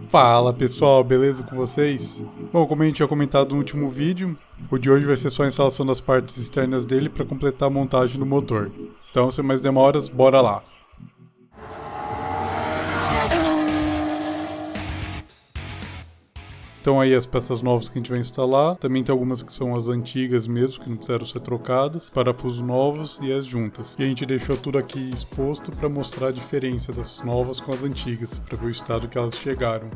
Fala pessoal, beleza com vocês? Bom, como a gente tinha comentado no último vídeo, o de hoje vai ser só a instalação das partes externas dele para completar a montagem do motor. Então, sem mais demoras, bora lá! Então aí as peças novas que a gente vai instalar, também tem algumas que são as antigas mesmo, que não precisaram ser trocadas, parafusos novos e as juntas. E a gente deixou tudo aqui exposto para mostrar a diferença das novas com as antigas, para ver o estado que elas chegaram.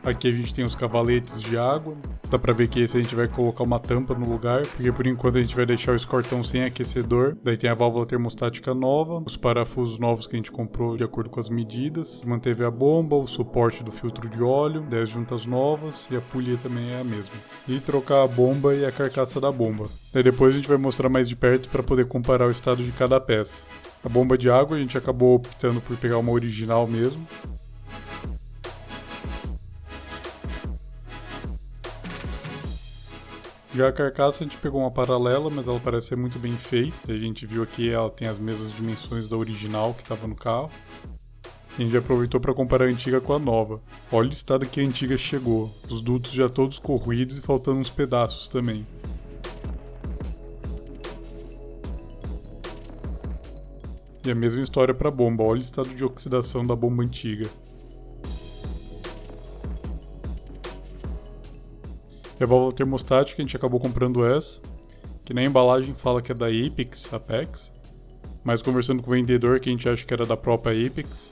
Aqui a gente tem os cavaletes de água, dá pra ver que esse a gente vai colocar uma tampa no lugar, porque por enquanto a gente vai deixar o escortão sem aquecedor. Daí tem a válvula termostática nova, os parafusos novos que a gente comprou de acordo com as medidas. Manteve a bomba, o suporte do filtro de óleo, 10 juntas novas e a polia também é a mesma. E trocar a bomba e a carcaça da bomba. Daí depois a gente vai mostrar mais de perto para poder comparar o estado de cada peça. A bomba de água a gente acabou optando por pegar uma original mesmo. Já a carcaça a gente pegou uma paralela, mas ela parece ser muito bem feita. A gente viu aqui ela tem as mesmas dimensões da original que estava no carro. E a gente aproveitou para comparar a antiga com a nova. Olha o estado que a antiga chegou. Os dutos já todos corroídos e faltando uns pedaços também. E a mesma história para a bomba. Olha o estado de oxidação da bomba antiga. E a válvula termostática a gente acabou comprando essa, que na embalagem fala que é da Apex, mas conversando com o vendedor que a gente acha que era da própria Apex,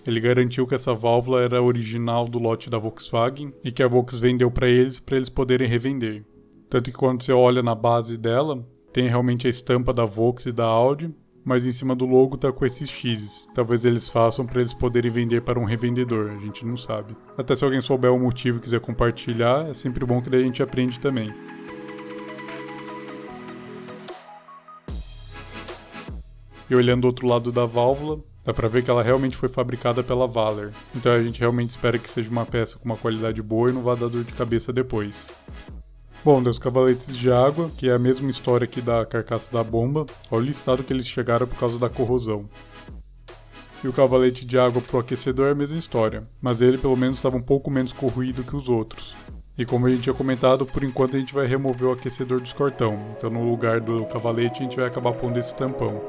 ele garantiu que essa válvula era original do lote da Volkswagen e que a Volkswagen vendeu para eles poderem revender. Tanto que quando você olha na base dela, tem realmente a estampa da Volkswagen e da Audi, mas em cima do logo tá com esses X's. Talvez eles façam para eles poderem vender para um revendedor, a gente não sabe. Até se alguém souber o motivo e quiser compartilhar, é sempre bom que daí a gente aprende também. E olhando do outro lado da válvula, dá pra ver que ela realmente foi fabricada pela Valer. Então a gente realmente espera que seja uma peça com uma qualidade boa e não vá dar dor de cabeça depois. Bom, dos cavaletes de água, que é a mesma história aqui da carcaça da bomba, olha o estado que eles chegaram por causa da corrosão. E o cavalete de água pro aquecedor é a mesma história, mas ele pelo menos estava um pouco menos corroído que os outros. E como a gente tinha comentado, por enquanto a gente vai remover o aquecedor do escortão, então no lugar do cavalete a gente vai acabar pondo esse tampão.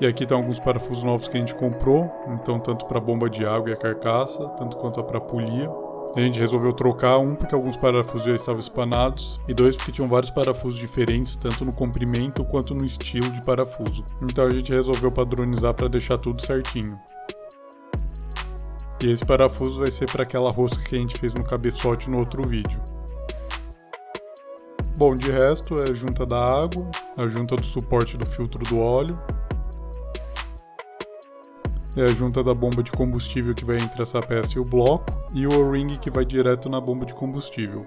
E aqui estão alguns parafusos novos que a gente comprou, então tanto para a bomba de água e a carcaça, tanto quanto para a polia. A gente resolveu trocar, um porque alguns parafusos já estavam espanados, e dois porque tinham vários parafusos diferentes, tanto no comprimento quanto no estilo de parafuso. Então a gente resolveu padronizar para deixar tudo certinho. E esse parafuso vai ser para aquela rosca que a gente fez no cabeçote no outro vídeo. Bom, de resto é a junta da água, a junta do suporte do filtro do óleo, é a junta da bomba de combustível que vai entre essa peça e o bloco, e o O-ring que vai direto na bomba de combustível.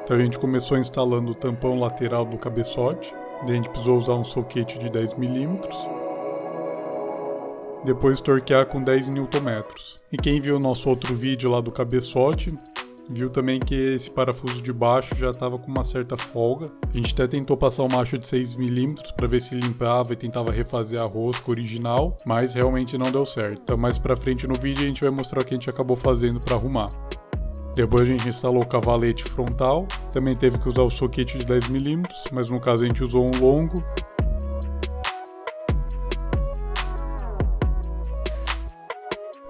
Então a gente começou instalando o tampão lateral do cabeçote, daí a gente precisou usar um soquete de 10 mm, depois torquear com 10 Nm. E quem viu o nosso outro vídeo lá do cabeçote, viu também que esse parafuso de baixo já estava com uma certa folga. A gente até tentou passar um macho de 6 mm para ver se limpava e tentava refazer a rosca original, mas realmente não deu certo. Então mais pra frente no vídeo a gente vai mostrar o que a gente acabou fazendo para arrumar. Depois a gente instalou o cavalete frontal, também teve que usar o soquete de 10 mm, mas no caso a gente usou um longo.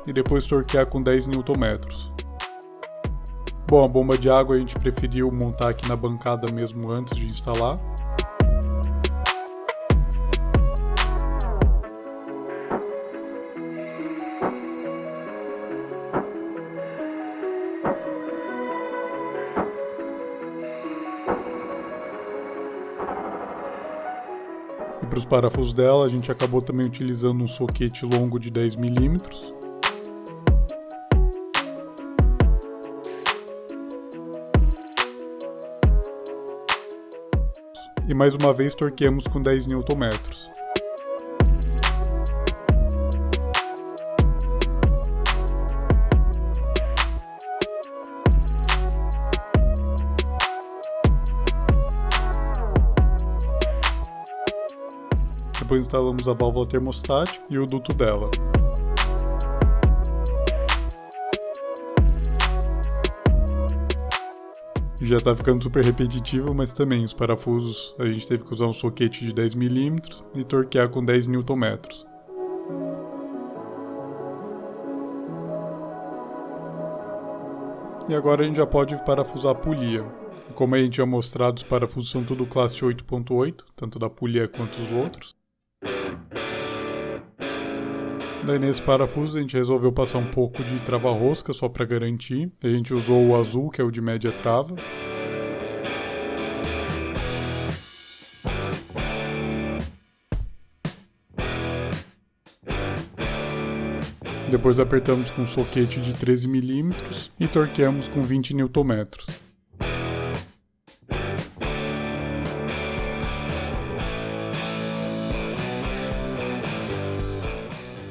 E depois torquear com 10 Nm. Bom, a bomba de água a gente preferiu montar aqui na bancada mesmo antes de instalar. E para os parafusos dela a gente acabou também utilizando um soquete longo de 10 mm. E mais uma vez torqueamos com 10 Nm. Depois instalamos a válvula termostática e o duto dela. Já tá ficando super repetitivo, mas também os parafusos a gente teve que usar um soquete de 10 mm e torquear com 10 Nm. E agora a gente já pode parafusar a polia. Como a gente já mostrado, os parafusos são tudo classe 8.8, tanto da polia quanto os outros. Daí nesse parafuso a gente resolveu passar um pouco de trava-rosca só para garantir. A gente usou o azul, que é o de média trava. Depois apertamos com um soquete de 13 mm e torqueamos com 20 Nm.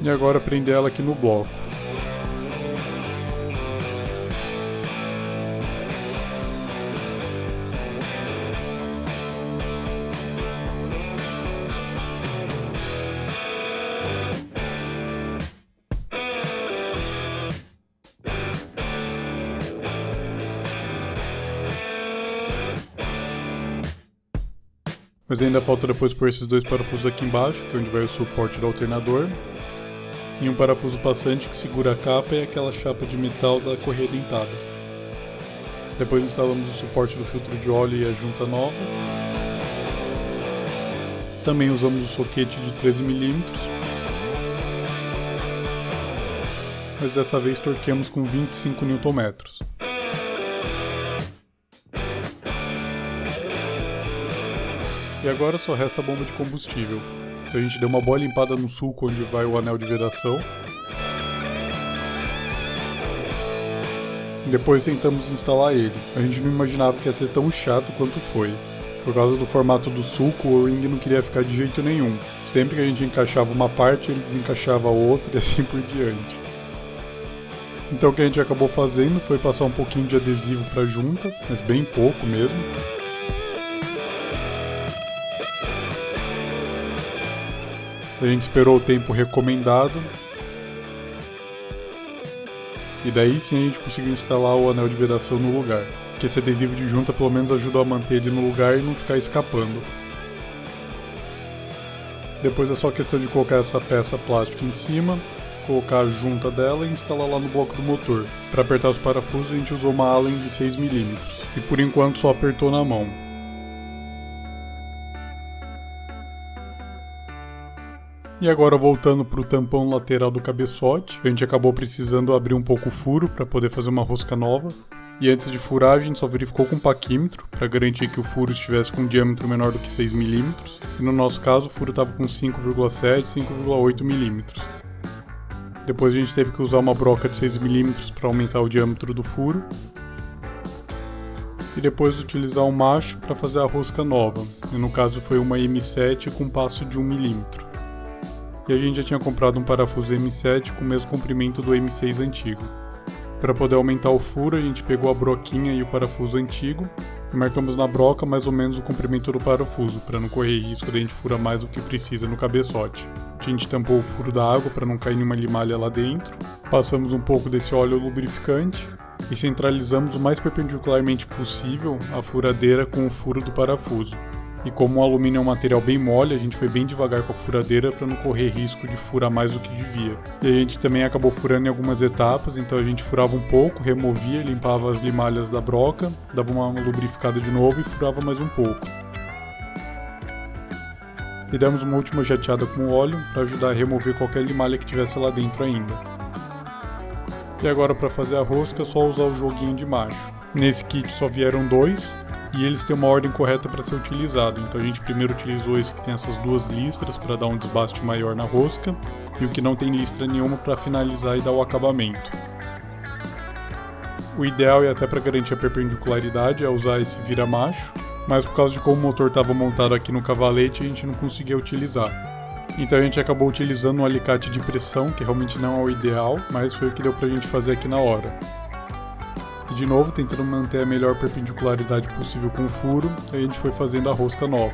E agora prender ela aqui no bloco. Mas ainda falta depois pôr esses dois parafusos aqui embaixo, que é onde vai o suporte do alternador. E um parafuso passante que segura a capa e aquela chapa de metal da correia dentada. Depois instalamos o suporte do filtro de óleo e a junta nova. Também usamos o soquete de 13 mm. Mas dessa vez torqueamos com 25 Nm. E agora só resta a bomba de combustível. Então a gente deu uma boa limpada no sulco onde vai o anel de vedação. E depois tentamos instalar ele. A gente não imaginava que ia ser tão chato quanto foi. Por causa do formato do sulco, o O-ring não queria ficar de jeito nenhum. Sempre que a gente encaixava uma parte, ele desencaixava a outra e assim por diante. Então o que a gente acabou fazendo foi passar um pouquinho de adesivo para a junta, mas bem pouco mesmo. A gente esperou o tempo recomendado. E daí sim a gente conseguiu instalar o anel de vedação no lugar. Porque esse adesivo de junta pelo menos ajudou a manter ele no lugar e não ficar escapando. Depois é só questão de colocar essa peça plástica em cima, colocar a junta dela e instalar lá no bloco do motor. Para apertar os parafusos a gente usou uma Allen de 6 mm. E por enquanto só apertou na mão. E agora voltando para o tampão lateral do cabeçote, a gente acabou precisando abrir um pouco o furo para poder fazer uma rosca nova. E antes de furar a gente só verificou com um paquímetro para garantir que o furo estivesse com um diâmetro menor do que 6 mm. E no nosso caso o furo estava com 5,7, 5,8 mm. Depois a gente teve que usar uma broca de 6 mm para aumentar o diâmetro do furo. E depois utilizar um macho para fazer a rosca nova. E no caso foi uma M7 com passo de 1 mm. E a gente já tinha comprado um parafuso M7 com o mesmo comprimento do M6 antigo. Para poder aumentar o furo, a gente pegou a broquinha e o parafuso antigo e marcamos na broca mais ou menos o comprimento do parafuso, para não correr risco de a gente furar mais do que precisa no cabeçote. A gente tampou o furo da água para não cair nenhuma limalha lá dentro, passamos um pouco desse óleo lubrificante e centralizamos o mais perpendicularmente possível a furadeira com o furo do parafuso. E como o alumínio é um material bem mole, a gente foi bem devagar com a furadeira para não correr risco de furar mais do que devia. E a gente também acabou furando em algumas etapas, então a gente furava um pouco, removia, limpava as limalhas da broca, dava uma lubrificada de novo e furava mais um pouco. E demos uma última jateada com óleo para ajudar a remover qualquer limalha que tivesse lá dentro ainda. E agora para fazer a rosca é só usar o joguinho de macho. Nesse kit só vieram dois. E eles têm uma ordem correta para ser utilizado, então a gente primeiro utilizou esse que tem essas duas listras para dar um desbaste maior na rosca, e o que não tem listra nenhuma para finalizar e dar o acabamento. O ideal e até para garantir a perpendicularidade é usar esse vira-macho, mas por causa de como o motor estava montado aqui no cavalete a gente não conseguia utilizar. Então a gente acabou utilizando um alicate de pressão, que realmente não é o ideal, mas foi o que deu para a gente fazer aqui na hora. E de novo, tentando manter a melhor perpendicularidade possível com o furo, a gente foi fazendo a rosca nova.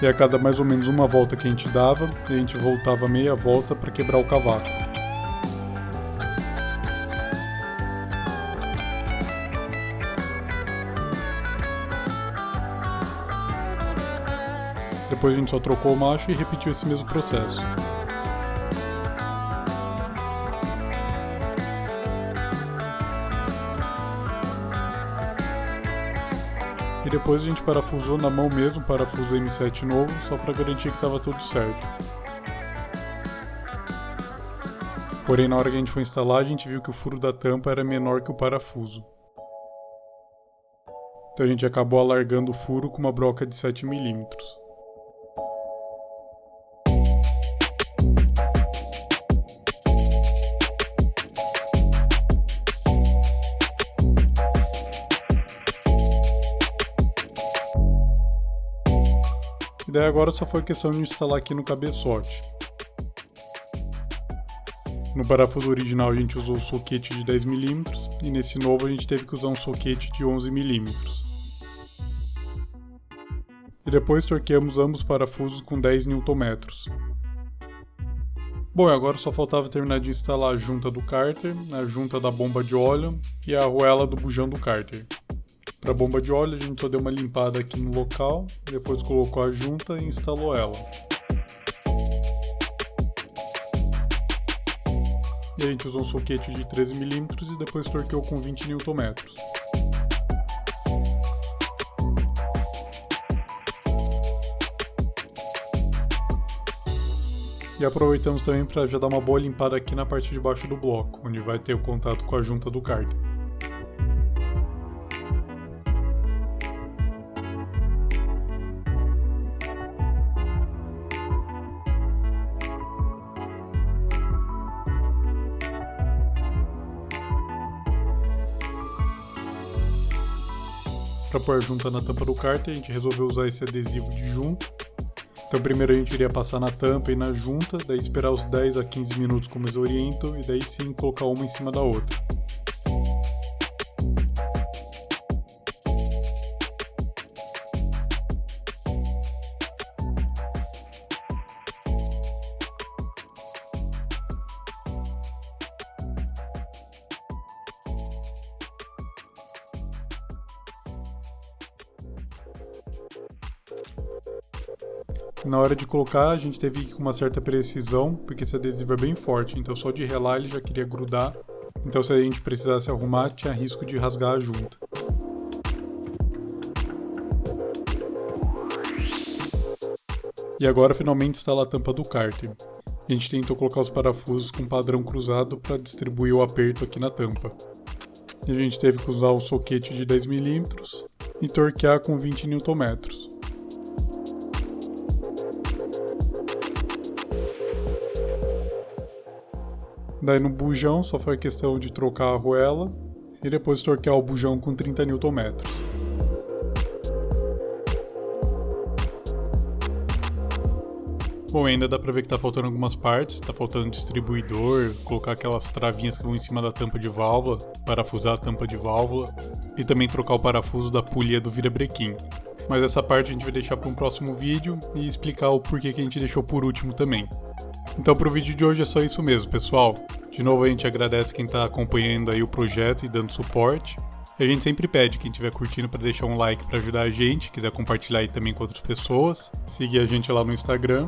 E a cada mais ou menos uma volta que a gente dava, a gente voltava meia volta para quebrar o cavaco. Depois a gente só trocou o macho e repetiu esse mesmo processo. E depois a gente parafusou na mão mesmo, parafuso M7 novo, só para garantir que estava tudo certo. Porém, na hora que a gente foi instalar, a gente viu que o furo da tampa era menor que o parafuso. Então a gente acabou alargando o furo com uma broca de 7 mm. E daí agora só foi questão de instalar aqui no cabeçote. No parafuso original a gente usou o soquete de 10 mm e nesse novo a gente teve que usar um soquete de 11 mm. E depois torqueamos ambos os parafusos com 10 Nm. Bom, e agora só faltava terminar de instalar a junta do cárter, a junta da bomba de óleo e a arruela do bujão do cárter. Para a bomba de óleo a gente só deu uma limpada aqui no local, depois colocou a junta e instalou ela. E a gente usou um soquete de 13 mm e depois torqueou com 20 Nm. E aproveitamos também para já dar uma boa limpada aqui na parte de baixo do bloco, onde vai ter o contato com a junta do cárter. Para pôr a junta na tampa do cárter, a gente resolveu usar esse adesivo de junta. Então primeiro a gente iria passar na tampa e na junta, daí esperar os 10 a 15 minutos como eles orientam, e daí sim colocar uma em cima da outra. Na hora de colocar, a gente teve que ir com uma certa precisão, porque esse adesivo é bem forte, então só de relar ele já queria grudar. Então se a gente precisasse arrumar, tinha risco de rasgar a junta. E agora finalmente instala a tampa do cárter. A gente tentou colocar os parafusos com padrão cruzado para distribuir o aperto aqui na tampa. E a gente teve que usar o soquete de 10 mm e torquear com 20 Nm. Daí no bujão só foi questão de trocar a arruela e depois torquear o bujão com 30 Nm. Bom, ainda dá pra ver que tá faltando algumas partes, tá faltando distribuidor, colocar aquelas travinhas que vão em cima da tampa de válvula, parafusar a tampa de válvula e também trocar o parafuso da polia do virabrequim. Mas essa parte a gente vai deixar para um próximo vídeo e explicar o porquê que a gente deixou por último também. Então pro vídeo de hoje é só isso mesmo, pessoal. De novo a gente agradece quem tá acompanhando aí o projeto e dando suporte. E a gente sempre pede, quem estiver curtindo, para deixar um like para ajudar a gente, quiser compartilhar aí também com outras pessoas, seguir a gente lá no Instagram.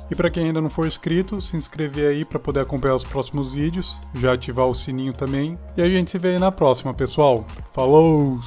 E para quem ainda não for inscrito, se inscrever aí para poder acompanhar os próximos vídeos, já ativar o sininho também. E a gente se vê aí na próxima, pessoal. Falou!